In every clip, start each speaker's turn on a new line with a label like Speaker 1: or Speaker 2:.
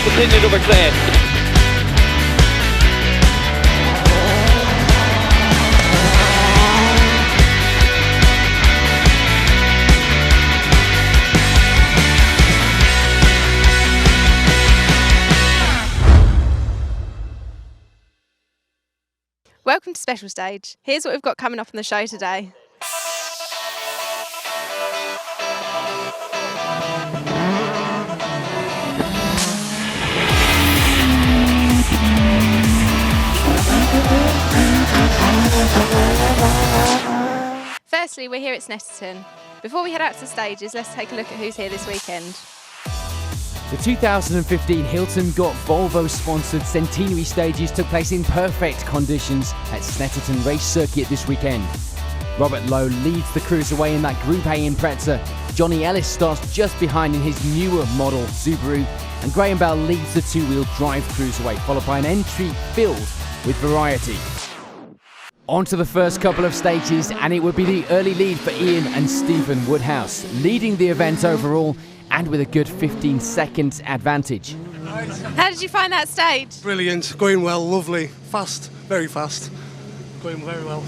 Speaker 1: continue to reclaim.
Speaker 2: Welcome to Special Stage. Here's what we've got coming up on the show today. Firstly, we're here at Snetterton. Before we head out to the stages, let's take a look at who's here this weekend.
Speaker 3: The 2015 Hilton Gott Volvo-sponsored centenary stages took place in perfect conditions at Snetterton Race Circuit this weekend. Robert Lowe leads the cruiserway in that Group A Impreza. Johnny Ellis starts just behind in his newer model Subaru, and Graham Bell leads the two-wheel drive cruiserway, followed by an entry filled with variety. On to the first couple of stages, and it would be the early lead for Ian and Stephen Woodhouse, leading the event overall and with a good 15 seconds advantage.
Speaker 2: How did you find that stage?
Speaker 4: Brilliant, going well, lovely, fast, very fast, going very well.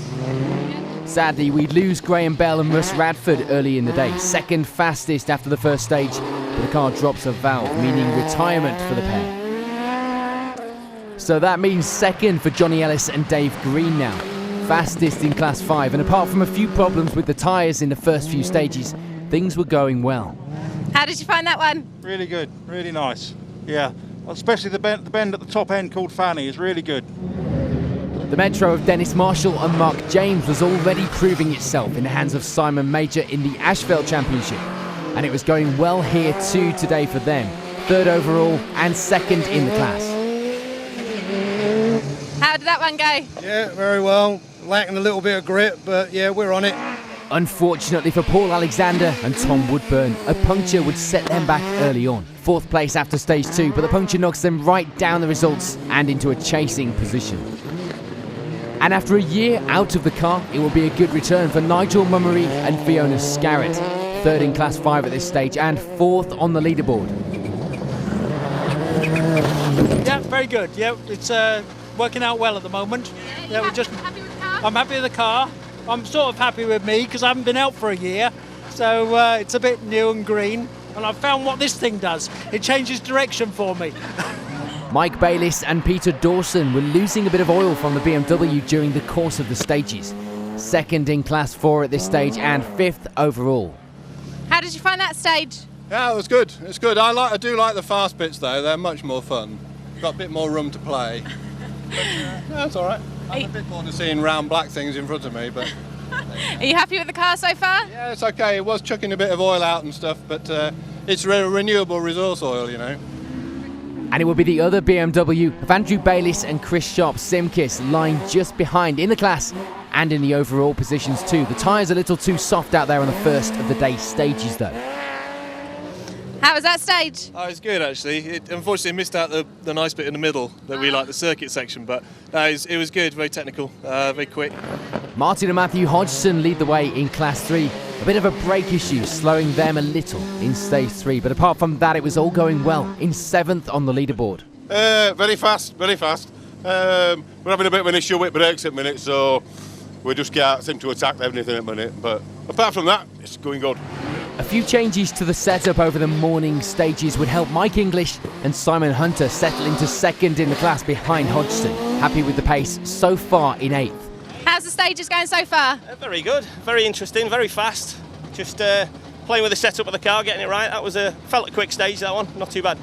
Speaker 3: Sadly, we lose Graham Bell and Russ Radford early in the day, second fastest after the first stage, but the car drops a valve, meaning retirement for the pair. So that means second for Johnny Ellis and Dave Green now, fastest in Class 5, and apart from a few problems with the tyres in the first few stages, things were going well.
Speaker 2: How did you find that one?
Speaker 5: Really good, really nice. Yeah, especially the bend at the top end called Fanny is really good.
Speaker 3: The Metro of Dennis Marshall and Mark James was already proving itself in the hands of Simon Major in the Ashville Championship, and it was going well here too today for them, third overall and second in the class.
Speaker 2: How did that one go?
Speaker 4: Yeah, very well, lacking a little bit of grip, but yeah, we're on it.
Speaker 3: Unfortunately for Paul Alexander and Tom Woodburn, a puncture would set them back early on. Fourth place after stage 2, but the puncture knocks them right down the results and into a chasing position. And after a year out of the car, it will be a good return for Nigel Mummery and Fiona Scarrett. Third in Class 5 at this stage and fourth on the leaderboard.
Speaker 6: Yeah, very good. Yeah, it's working out well at the moment. Yeah,
Speaker 2: happy with the car?
Speaker 6: I'm happy with the car. I'm sort of happy with me because I haven't been out for a year, so it's a bit new and green, and I've found what this thing does. It changes direction for me.
Speaker 3: Mike Bayliss and Peter Dawson were losing a bit of oil from the BMW during the course of the stages. Second in Class 4 at this stage and fifth overall.
Speaker 2: How did you find that stage?
Speaker 7: Yeah, it was good. It's good. I do like the fast bits though. They're much more fun. Got a bit more room to play. But, that's all right. I'm a bit more to seeing round black things in front of me, but...
Speaker 2: Are you happy with the car so far?
Speaker 7: Yeah, it's okay. It was chucking a bit of oil out and stuff, but it's renewable resource oil, you know.
Speaker 3: And it will be the other BMW of Andrew Bayliss and Chris Sharp Simkis lying just behind in the class and in the overall positions too. The tyres a little too soft out there on the first of the day stages though.
Speaker 2: How was that stage?
Speaker 8: Oh, it's good actually. It unfortunately missed out the nice bit in the middle that we like, the circuit section, but no, it was good, very technical, very quick.
Speaker 3: Martin and Matthew Hodgson lead the way in Class 3. A bit of a brake issue slowing them a little in Stage 3, but apart from that it was all going well in 7th on the leaderboard.
Speaker 7: Very fast, very fast. We're having a bit of an issue with brakes at the minute, so we just can't seem to attack anything at the minute, but apart from that, it's going good.
Speaker 3: A few changes to the setup over the morning stages would help Mike English and Simon Hunter settle into second in the class behind Hodgson. Happy with the pace so far in 8th.
Speaker 2: How's the stages going so far?
Speaker 9: Very good, very interesting, very fast. Just playing with the setup of the car, getting it right. That was felt a quick stage, that one, not too bad.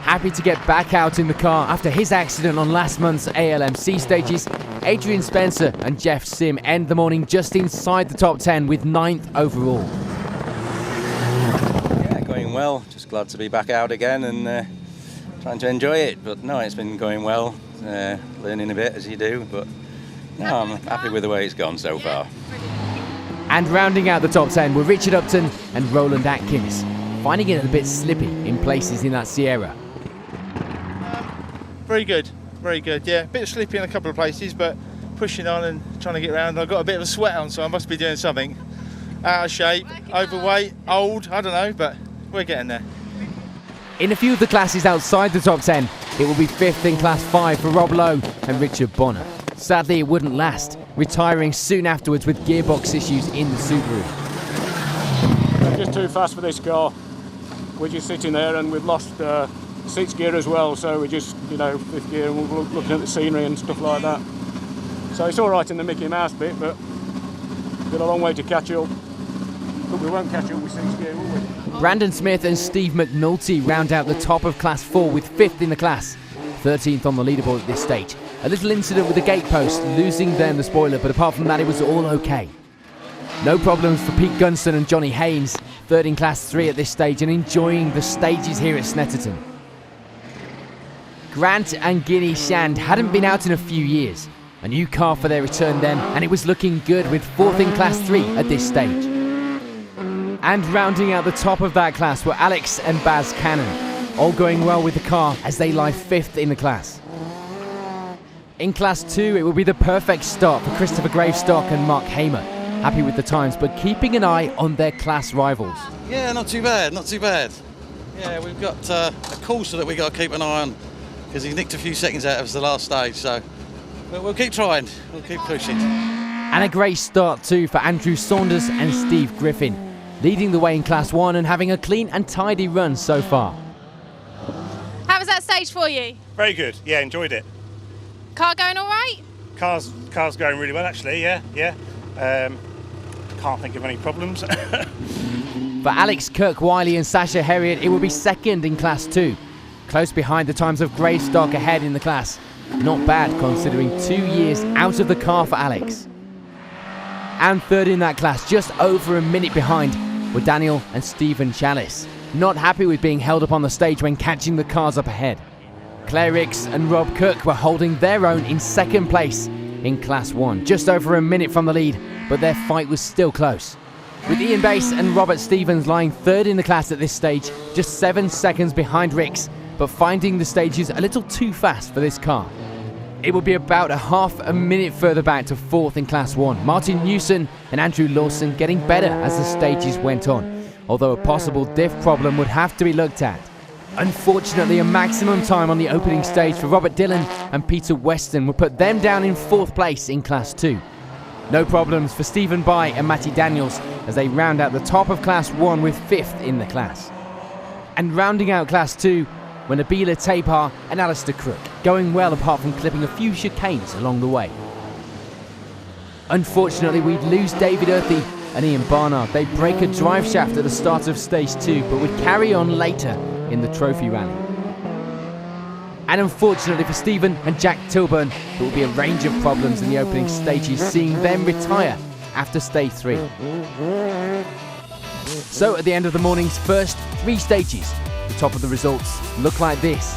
Speaker 3: Happy to get back out in the car after his accident on last month's ALMC stages. Adrian Spencer and Jeff Sim end the morning just inside the top 10 with 9th overall.
Speaker 10: Yeah, going well. Just glad to be back out again and trying to enjoy it. But no, it's been going well. Learning a bit as you do, but no, I'm happy with the way it's gone so far.
Speaker 3: And rounding out the top 10 were Richard Upton and Roland Atkins, finding it a bit slippy in places in that Sierra.
Speaker 5: Very good, yeah. A bit slippy in a couple of places, but pushing on and trying to get around. I've got a bit of a sweat on, so I must be doing something. Out of shape, overweight, old, I don't know, but we're getting there.
Speaker 3: In a few of the classes outside the top 10, it will be 5th in Class 5 for Rob Lowe and Richard Bonner. Sadly, it wouldn't last, retiring soon afterwards with gearbox issues in the Subaru.
Speaker 1: We're just too fast for this car. We're just sitting there and we've lost 6th gear as well, so we're just, 5th gear and we're looking at the scenery and stuff like that. So it's all right in the Mickey Mouse bit, but we've got a long way to catch up. But we won't catch up with 6th gear, will we?
Speaker 3: Brandon Smith and Steve McNulty round out the top of Class 4 with 5th in the class, 13th on the leaderboard at this stage. A little incident with the gate post, losing them the spoiler, but apart from that it was all okay. No problems for Pete Gunston and Johnny Haynes, 3rd in Class 3 at this stage and enjoying the stages here at Snetterton. Grant and Guinea Shand hadn't been out in a few years. A new car for their return then, and it was looking good with 4th in Class 3 at this stage. And rounding out the top of that class were Alex and Baz Cannon, all going well with the car as they lie 5th in the class. In Class 2, it will be the perfect start for Christopher Gravestock and Mark Hamer. Happy with the times, but keeping an eye on their class rivals.
Speaker 11: Yeah, not too bad, not too bad. Yeah, we've got a courser that we've got to keep an eye on because he nicked a few seconds out of us the last stage, so we'll keep trying, we'll keep pushing.
Speaker 3: And a great start too for Andrew Saunders and Steve Griffin, leading the way in Class 1 and having a clean and tidy run so far.
Speaker 2: How was that stage for you?
Speaker 12: Very good, yeah, enjoyed it.
Speaker 2: Car going all right?
Speaker 12: Car's going really well actually, yeah. Can't think of any problems.
Speaker 3: For Alex Kirk-Wiley and Sasha Herriot, it will be 2nd in Class 2. Close behind the times of Gravestock ahead in the class. Not bad considering 2 years out of the car for Alex. And 3rd in that class, just over a minute behind, were Daniel and Stephen Chalice. Not happy with being held up on the stage when catching the cars up ahead. Claire Ricks and Rob Cook were holding their own in 2nd place in Class 1, just over a minute from the lead, but their fight was still close. With Ian Bass and Robert Stevens lying 3rd in the class at this stage, just 7 seconds behind Ricks, but finding the stages a little too fast for this car. It will be about a half a minute further back to 4th in Class 1. Martin Newson and Andrew Lawson getting better as the stages went on, although a possible diff problem would have to be looked at. Unfortunately, a maximum time on the opening stage for Robert Dillon and Peter Weston would put them down in 4th place in Class 2. No problems for Stephen Bai and Matty Daniels as they round out the top of Class 1 with 5th in the class. And rounding out Class 2 were Nabila Tapar and Alistair Crook, going well apart from clipping a few chicanes along the way. Unfortunately, we'd lose David Earthy and Ian Barnard. They break a drive shaft at the start of Stage 2, but would carry on later in the trophy rally. And unfortunately for Stephen and Jack Tilburn, there will be a range of problems in the opening stages, seeing them retire after Stage 3. So at the end of the morning's first 3 stages, the top of the results look like this.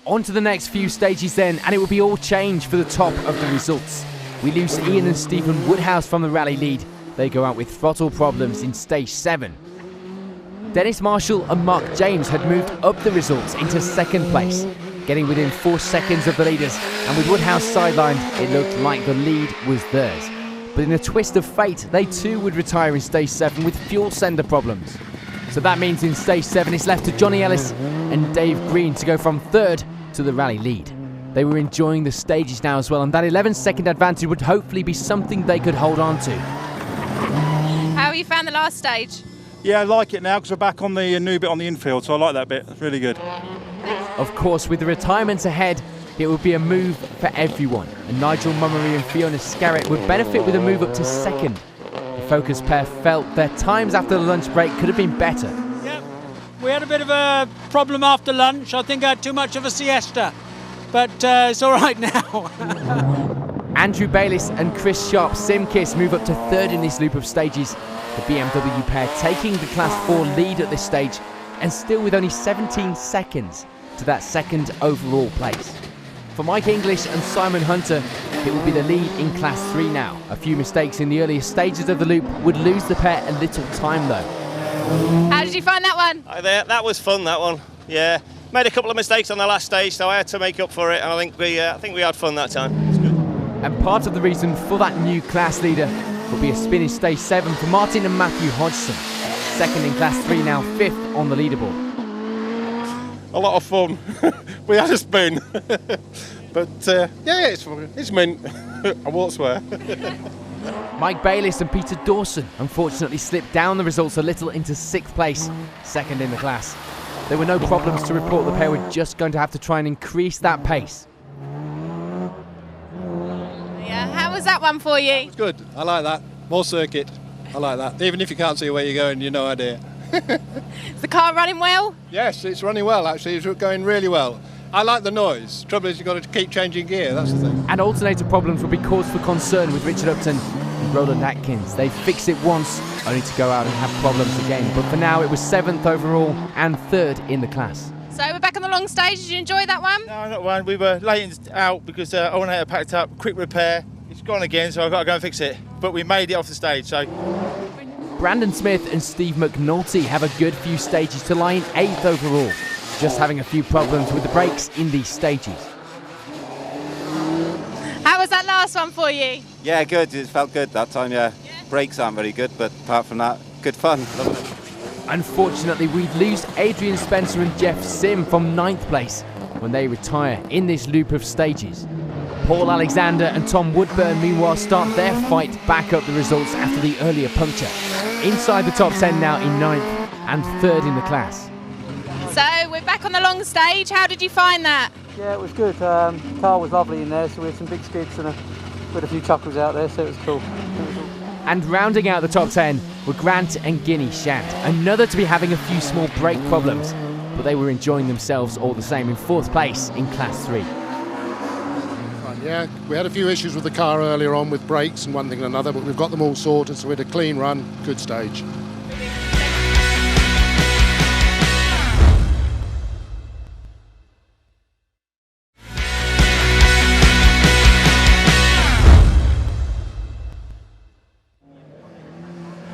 Speaker 3: On to the next few stages then, and it will be all change for the top of the results. We lose Ian and Stephen Woodhouse from the rally lead. They go out with throttle problems in Stage 7. Dennis Marshall and Mark James had moved up the results into 2nd place, getting within 4 seconds of the leaders, and with Woodhouse sidelined, it looked like the lead was theirs. But in a twist of fate, they too would retire in Stage 7 with fuel sender problems. So that means in Stage 7 it's left to Johnny Ellis and Dave Green to go from 3rd to the rally lead. They were enjoying the stages now as well, and that 11-second advantage would hopefully be something they could hold on to.
Speaker 2: How have you found the last stage?
Speaker 12: Yeah, I like it now because we're back on the new bit on the infield, so I like that bit. It's really good.
Speaker 3: Of course, with the retirements ahead, it would be a move for everyone, and Nigel Mummery and Fiona Scarrett would benefit with a move up to 2nd. The Focus pair felt their times after the lunch break could have been better.
Speaker 6: Yep, we had a bit of a problem after lunch. I think I had too much of a siesta, but it's all right now.
Speaker 3: Andrew Bayliss and Chris Sharp Simkiss move up to 3rd in this loop of stages. The BMW pair taking the Class 4 lead at this stage, and still with only 17 seconds to that 2nd overall place. For Mike English and Simon Hunter, it will be the lead in Class 3 now. A few mistakes in the earlier stages of the loop would lose the pair a little time though.
Speaker 2: How did you find that one?
Speaker 9: Hi there, that was fun, that one. Yeah, made a couple of mistakes on the last stage, so I had to make up for it, and I think we had fun that time. It's good.
Speaker 3: And part of the reason for that new class leader will be a spin in stage 7 for Martin and Matthew Hodgson. Second in class 3 now, 5th on the leaderboard.
Speaker 7: A lot of fun. We had a spin. But yeah, it's mint. I won't swear.
Speaker 3: Mike Bayliss and Peter Dawson unfortunately slipped down the results a little into 6th place, second in the class. There were no problems to report. The pair were just going to have to try and increase that pace.
Speaker 2: Yeah, how was that one for you?
Speaker 7: It's good. I like that. More circuit. I like that. Even if you can't see where you're going, you've no idea.
Speaker 2: Is the car running well?
Speaker 7: Yes, it's running well actually. It's going really well. I like the noise. Trouble is you've got to keep changing gear, that's the thing.
Speaker 3: And alternator problems will be cause for concern with Richard Upton and Roland Atkins. They fixed it once, only to go out and have problems again. But for now, it was 7th overall and 3rd in the class.
Speaker 2: So we're back on the long stage. Did you enjoy that one?
Speaker 5: No, not one. We were late out because alternator packed up. Quick repair. It's gone again, so I've got to go and fix it. But we made it off the stage, so...
Speaker 3: Brandon Smith and Steve McNulty have a good few stages to lie in 8th overall, just having a few problems with the brakes in these stages.
Speaker 2: How was that last one for you?
Speaker 13: Yeah, good. It felt good that time, yeah. Brakes aren't very good, but apart from that, good fun. Loving it.
Speaker 3: Unfortunately, we'd lose Adrian Spencer and Jeff Sim from 9th place when they retire in this loop of stages. Paul Alexander and Tom Woodburn, meanwhile, start their fight back up the results after the earlier puncture. Inside the top 10 now in 9th and 3rd in the class.
Speaker 2: So we're back on the long stage. How did you find that?
Speaker 14: Yeah, it was good. Car was lovely in there, so we had some big skids and we had a few chuckles out there, so it was cool.
Speaker 3: And rounding out the top 10 were Grant and Guinea Shand, another to be having a few small brake problems, but they were enjoying themselves all the same in 4th place in class 3.
Speaker 15: Yeah, we had a few issues with the car earlier on with brakes and one thing and another, but we've got them all sorted, so we had a clean run, good stage.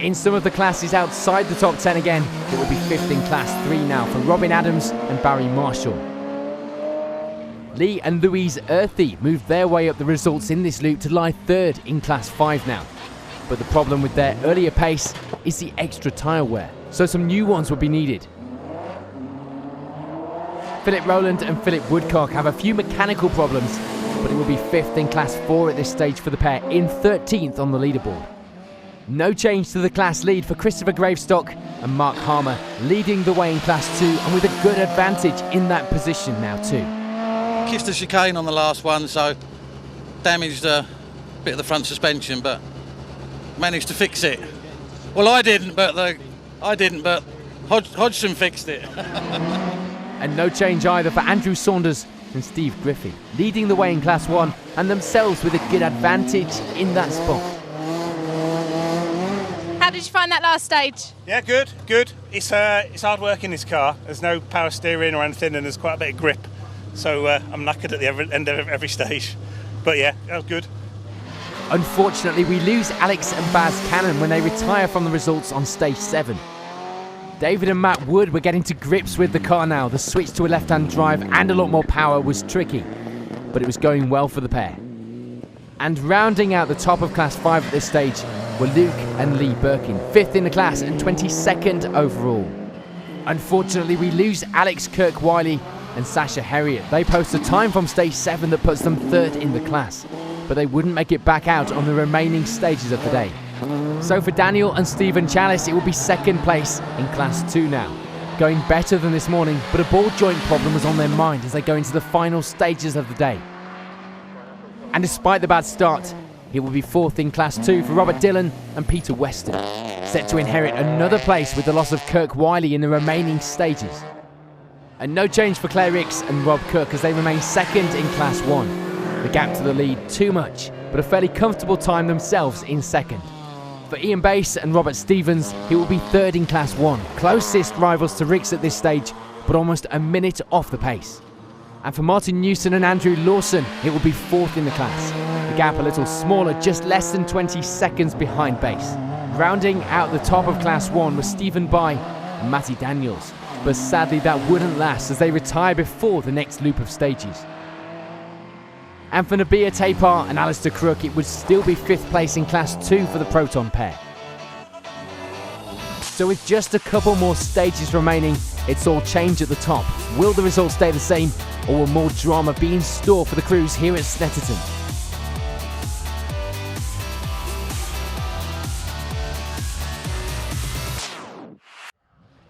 Speaker 3: In some of the classes outside the top 10 again, it will be 5th in class 3 now for Robin Adams and Barry Marshall. Lee and Louise Earthy moved their way up the results in this loop to lie 3rd in class 5 now. But the problem with their earlier pace is the extra tyre wear, so some new ones will be needed. Philip Rowland and Philip Woodcock have a few mechanical problems, but it will be 5th in class 4 at this stage for the pair, in 13th on the leaderboard. No change to the class lead for Christopher Gravestock and Mark Harmer, leading the way in class 2 and with a good advantage in that position now too.
Speaker 11: Kissed the chicane on the last one, so damaged a bit of the front suspension, but managed to fix it. Well, I didn't, but Hodgson fixed it.
Speaker 3: And no change either for Andrew Saunders and Steve Griffin, leading the way in class 1 and themselves with a good advantage in that spot.
Speaker 2: How did you find that last stage?
Speaker 16: Yeah, good. It's hard work in this car. There's no power steering or anything, and there's quite a bit of grip. So I'm knackered at the end of every stage. But yeah, that was good.
Speaker 3: Unfortunately, we lose Alex and Baz Cannon when they retire from the results on stage 7. David and Matt Wood were getting to grips with the car now. The switch to a left-hand drive and a lot more power was tricky, but it was going well for the pair. And rounding out the top of class 5 at this stage were Luke and Lee Birkin, 5th in the class and 22nd overall. Unfortunately, we lose Alex Kirk-Wiley and Sasha Herriot. They post a time from stage 7 that puts them 3rd in the class, but they wouldn't make it back out on the remaining stages of the day. So for Daniel and Stephen Chalice, it will be 2nd place in class 2 now. Going better than this morning, but a ball joint problem was on their mind as they go into the final stages of the day. And despite the bad start, it will be 4th in class 2 for Robert Dillon and Peter Weston, set to inherit another place with the loss of Kirk Wiley in the remaining stages. And no change for Claire Ricks and Rob Cook as they remain 2nd in class 1. The gap to the lead too much, but a fairly comfortable time themselves in 2nd. For Ian Bass and Robert Stevens, he will be 3rd in class 1. Closest rivals to Ricks at this stage, but almost a minute off the pace. And for Martin Newson and Andrew Lawson, it will be 4th in the class. The gap a little smaller, just less than 20 seconds behind Bass. Rounding out the top of class 1 was Stephen Bye and Matty Daniels. but sadly that wouldn't last as they retire before the next loop of stages. And for Nabia Tapar and Alistair Crook, it would still be 5th place in Class 2 for the Proton pair. So with just a couple more stages remaining, it's all change at the top. Will the results stay the same, or will more drama be in store for the crews here at Snetterton?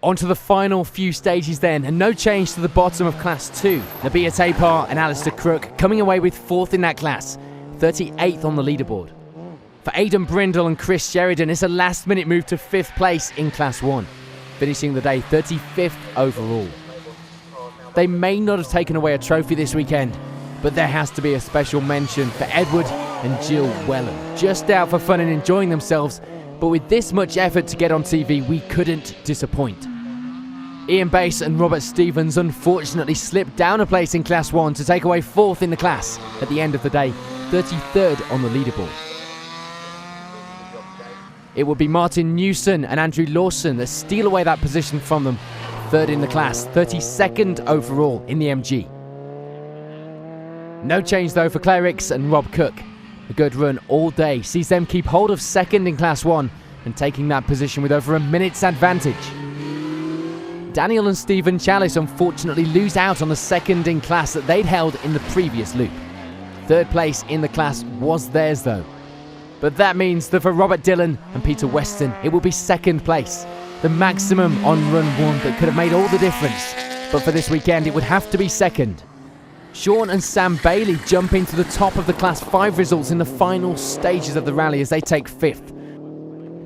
Speaker 3: On to the final few stages then, and no change to the bottom of Class 2. Nabia Tapar and Alistair Crook coming away with 4th in that class, 38th on the leaderboard. For Aidan Brindle and Chris Sheridan, it's a last-minute move to 5th place in Class 1, finishing the day 35th overall. They may not have taken away a trophy this weekend, but there has to be a special mention for Edward and Jill Whelan, just out for fun and enjoying themselves, but with this much effort to get on TV, we couldn't disappoint. Ian Bass and Robert Stevens unfortunately slipped down a place in Class 1 to take away 4th in the class at the end of the day, 33rd on the leaderboard. It would be Martin Newson and Andrew Lawson that steal away that position from them, 3rd in the class, 32nd overall in the MG. No change though for Claire Ricks and Rob Cook. A good run all day sees them keep hold of 2nd in Class 1 and taking that position with over a minute's advantage. Daniel and Stephen Chalice unfortunately lose out on the 2nd in class that they'd held in the previous loop. 3rd place in the class was theirs though. But that means that for Robert Dillon and Peter Weston, it will be 2nd place. The maximum on run 1 that could have made all the difference. But for this weekend, it would have to be 2nd. Sean and Sam Bailey jump into the top of the Class 5 results in the final stages of the rally as they take 5th.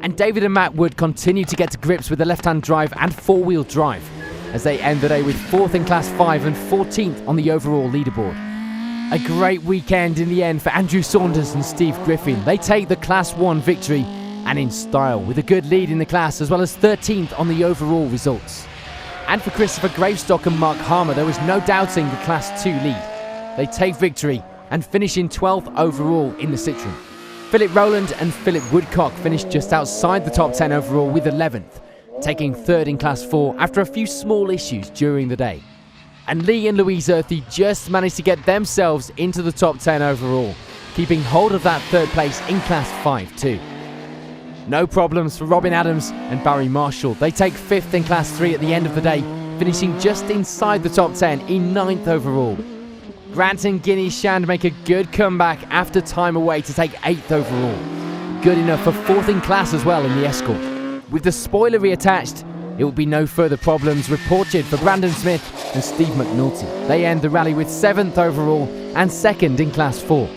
Speaker 3: And David and Matt Wood continue to get to grips with the left-hand drive and 4-wheel drive as they end the day with 4th in Class 5 and 14th on the overall leaderboard. A great weekend in the end for Andrew Saunders and Steve Griffin. They take the Class 1 victory and in style with a good lead in the class as well as 13th on the overall results. And for Christopher Gravestock and Mark Harmer, there was no doubting the Class 2 lead. They take victory and finish in 12th overall in the Citroen. Philip Rowland and Philip Woodcock finished just outside the top 10 overall with 11th, taking 3rd in Class 4 after a few small issues during the day. And Lee and Louise Earthy just managed to get themselves into the top 10 overall, keeping hold of that 3rd place in Class 5 too. No problems for Robin Adams and Barry Marshall. They take 5th in Class 3 at the end of the day, finishing just inside the top 10 in 9th overall. Grant and Guinea Shand make a good comeback after time away to take 8th overall. Good enough for 4th in class as well in the Escort. With the spoiler reattached, it will be no further problems reported for Brandon Smith and Steve McNulty. They end the rally with 7th overall and 2nd in Class 4.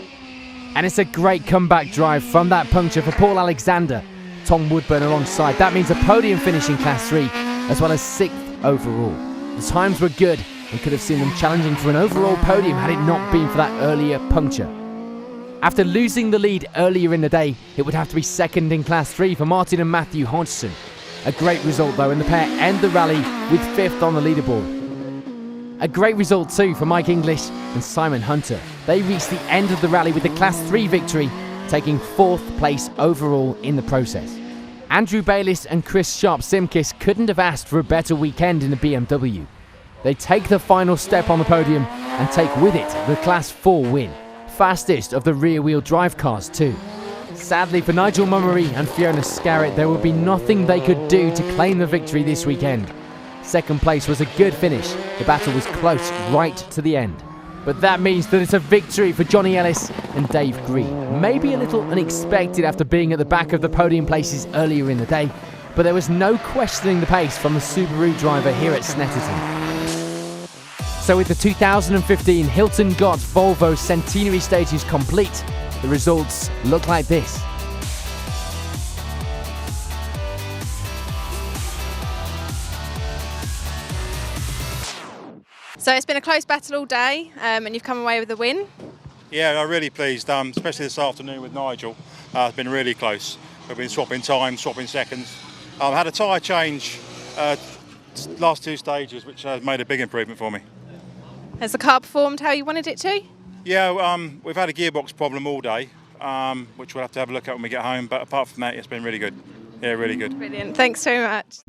Speaker 3: And it's a great comeback drive from that puncture for Paul Alexander. Tom Woodburn alongside. That means a podium finish in Class 3 as well as 6th overall. The times were good and could have seen them challenging for an overall podium had it not been for that earlier puncture. After losing the lead earlier in the day, it would have to be 2nd in Class 3 for Martin and Matthew Hodgson. A great result though, and the pair end the rally with 5th on the leaderboard. A great result too for Mike English and Simon Hunter. They reached the end of the rally with the Class 3 victory, taking 4th place overall in the process. Andrew Bayliss and Chris Sharp-Simkis couldn't have asked for a better weekend in the BMW. They take the final step on the podium and take with it the Class 4 win, fastest of the rear-wheel drive cars too. Sadly for Nigel Mummery and Fiona Scarrett, there would be nothing they could do to claim the victory this weekend. 2nd place was a good finish. The battle was close right to the end. But that means that it's a victory for Johnny Ellis and Dave Green. Maybe a little unexpected after being at the back of the podium places earlier in the day, but there was no questioning the pace from the Subaru driver here at Snetterton. So with the 2015 Hilton Gott Volvo Centenary stages complete, the results look like this.
Speaker 2: So it's been a close battle all day, and you've come away with a win.
Speaker 12: Yeah, I'm really pleased, especially this afternoon with Nigel. It's been really close. We've been swapping time, swapping seconds. Had a tyre change last 2 stages, which has made a big improvement for me.
Speaker 2: Has the car performed how you wanted it to?
Speaker 12: Yeah, we've had a gearbox problem all day, which we'll have to have a look at when we get home. But apart from that, it's been really good. Yeah, really good.
Speaker 2: Brilliant. Thanks so much.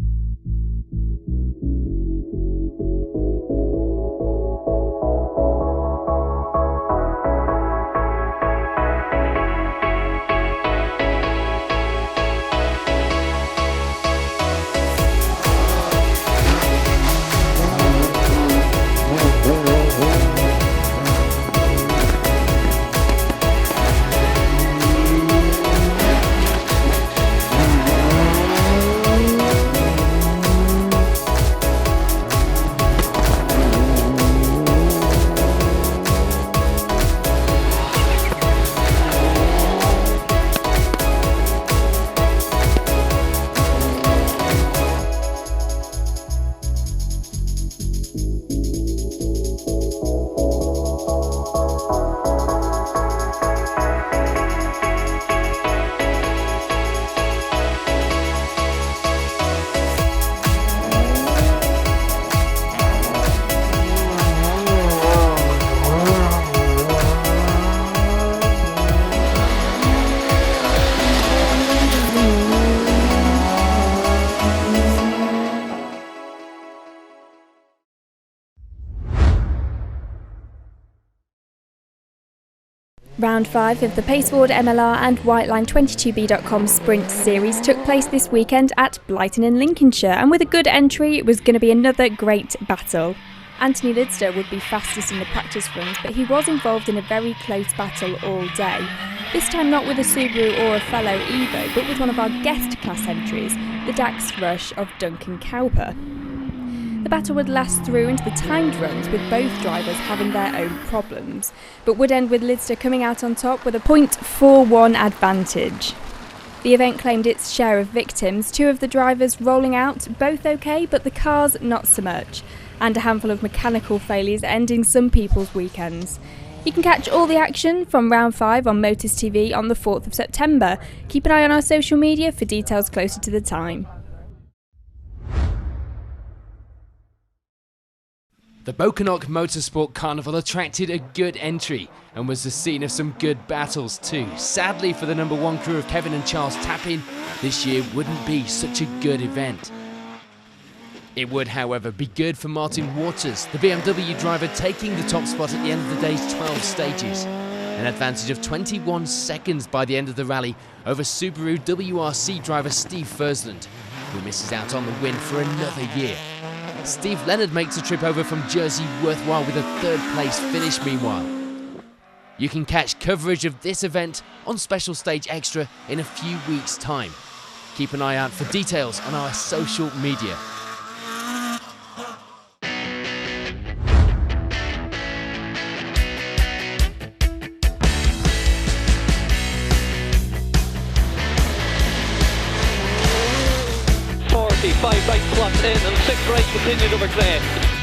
Speaker 17: Round 5 of the Paceboard MLR and Whiteline22b.com Sprint Series took place this weekend at Blyton in Lincolnshire, and with a good entry it was going to be another great battle. Anthony Lidster would be fastest in the practice runs, but he was involved in a very close battle all day. This time not with a Subaru or a fellow Evo, but with one of our guest class entries, the Dax Rush of Duncan Cowper. The battle would last through into the timed runs, with both drivers having their own problems, but would end with Lidster coming out on top with a .41 advantage. The event claimed its share of victims, 2 of the drivers rolling out, both okay, but the cars not so much, and a handful of mechanical failures ending some people's weekends. You can catch all the action from round 5 on Motors TV on the 4th of September. Keep an eye on our social media for details closer to the time.
Speaker 3: The Bokenok Motorsport Carnival attracted a good entry and was the scene of some good battles too. Sadly for the number 1 crew of Kevin and Charles Tappin, this year wouldn't be such a good event. It would, however, be good for Martin Waters, the BMW driver taking the top spot at the end of the day's 12 stages. An advantage of 21 seconds by the end of the rally over Subaru WRC driver Steve Fursland, who misses out on the win for another year. Steve Leonard makes a trip over from Jersey worthwhile with a 3rd place finish meanwhile. You can catch coverage of this event on Special Stage Extra in a few weeks' time. Keep an eye out for details on our social media.
Speaker 18: Five right slots in and 6 right continued over clear.